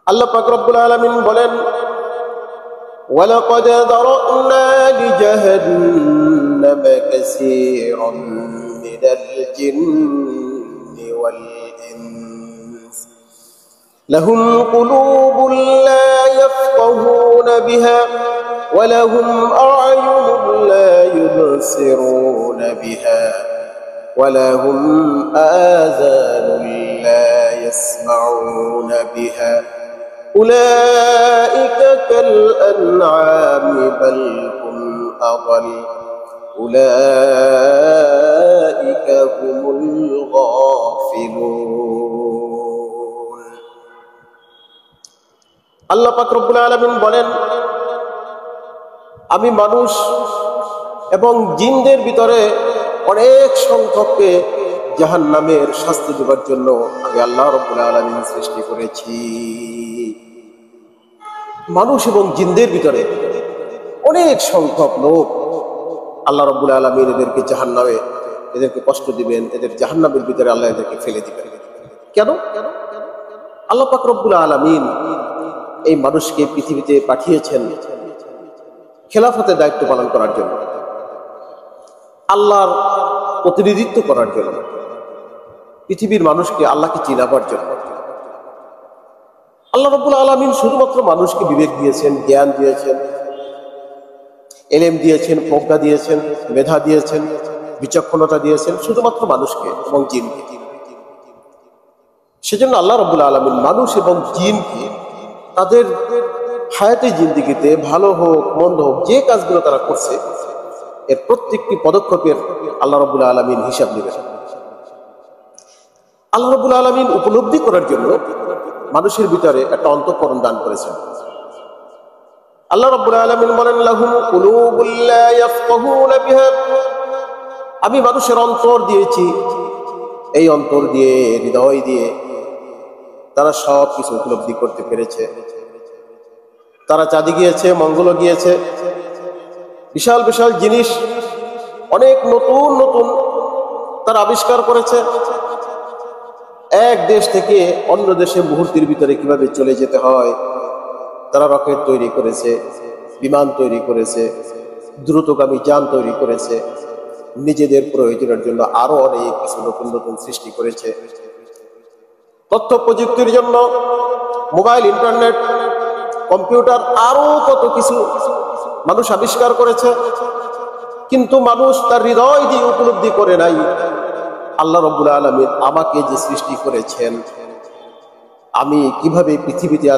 আল্লাহ পাক রব্বুল আলামিন বলেন, ওয়ালাকাদ যারানা লিজাহান্নামা কাসীরাম মিনাল জিন্নি ওয়াল ইনস লাহুম কুলুবুন লা ইয়াফকাহুনা বিহা ওয়া লাহুম আ'য়ুনুন লা ইউবসিরুনা বিহা ওয়া লাহুম আযানুন লা ইয়াসমাউনা বিহা উলাইকা কাল আনআমি বাল হুম আযাল উলাইকা হুমুল গাফিলুন। আল্লাহ পাক রব্বুল আলামিন বলেন, আমি মানুষ এবং জিনদের ভিতরে অনেক সংখ্যককে জাহান্নামের শাস্তি দেবার জন্য আমি আল্লাহ রব্বুল আলামিন সৃষ্টি করেছি। মানুষ এবং জিনদের ভিতরে অনেক সংখ্যক লোক আল্লাহ রব্বুল আলামিন এদেরকে জাহান্নামে, এদেরকে কষ্ট দিবেন, এদের জাহান্নামের ভিতরে আল্লাহ এদেরকে ফেলে দিবেন। কেন? আল্লাহ পাক রব্বুল আলামিন এই মানুষকে পৃথিবীতে পাঠিয়েছেন খেলাফতের দায়িত্ব পালন করার জন্য, আল্লাহর প্রতিনিধিত্ব করার জন্য, পৃথিবীর মানুষকে আল্লাহকে চিনাবার জন্য। আল্লাহ রাব্বুল আলামিন শুধুমাত্র মানুষকে বিবেক দিয়েছেন, জ্ঞান দিয়েছেন, এলেম দিয়েছেন, প্রজ্ঞা দিয়েছেন, মেধা দিয়েছেন, বিচক্ষণতা দিয়েছেন শুধুমাত্র মানুষকে এবং জিনকে। সেজন্য আল্লাহ রাব্বুল আলামিন মানুষ এবং জিনকে তাদের হায়াতে জিন্দেগিতে ভালো হোক মন্দ হোক যে কাজগুলো তারা করছে এর প্রত্যেকটি পদক্ষেপের আল্লাহ রাব্বুল আলামিন হিসাব নেবেন। আল্লাহ রাব্বুল আলামিন উপলব্ধি করার জন্য মানুষের ভিতরে একটা অন্তঃকরণ দান করেছেন। আল্লাহ রাব্বুল আলামিন বলেন, লাহুম কুলুবুন লা ইয়াফকাহুনা বিহা, আমি মানুষের অন্তর দিয়েছি, এই অন্তর দিয়ে, হৃদয় দিয়ে তারা সব কিছু উপলব্ধি করতে পেরেছে। তারা চাঁদে গিয়েছে, মঙ্গলে গিয়েছে, বিশাল বিশাল জিনিস অনেক নতুন নতুন তারা আবিষ্কার করেছে। এক দেশ থেকে অন্য দেশে মুহূর্তের ভিতরে কিভাবে চলে যেতে হয় তারা রকেট তৈরি করেছে, বিমান তৈরি করেছে, দ্রুতগামী যান তৈরি করেছে, নিজেদের প্রয়োজনের জন্য আরো অনেক কিছু নতুন নতুন সৃষ্টি করেছে। তথ্য প্রযুক্তির জন্য মোবাইল, ইন্টারনেট, কম্পিউটার আরো কত কিছু মানুষ আবিষ্কার করেছে, কিন্তু মানুষ তার হৃদয় দিয়ে উপলব্ধি করে নাই আল্লাহ রাব্বুল আলামিন আমাকে যে সৃষ্টি করেছেন, আমি কিভাবে পৃথিবীতে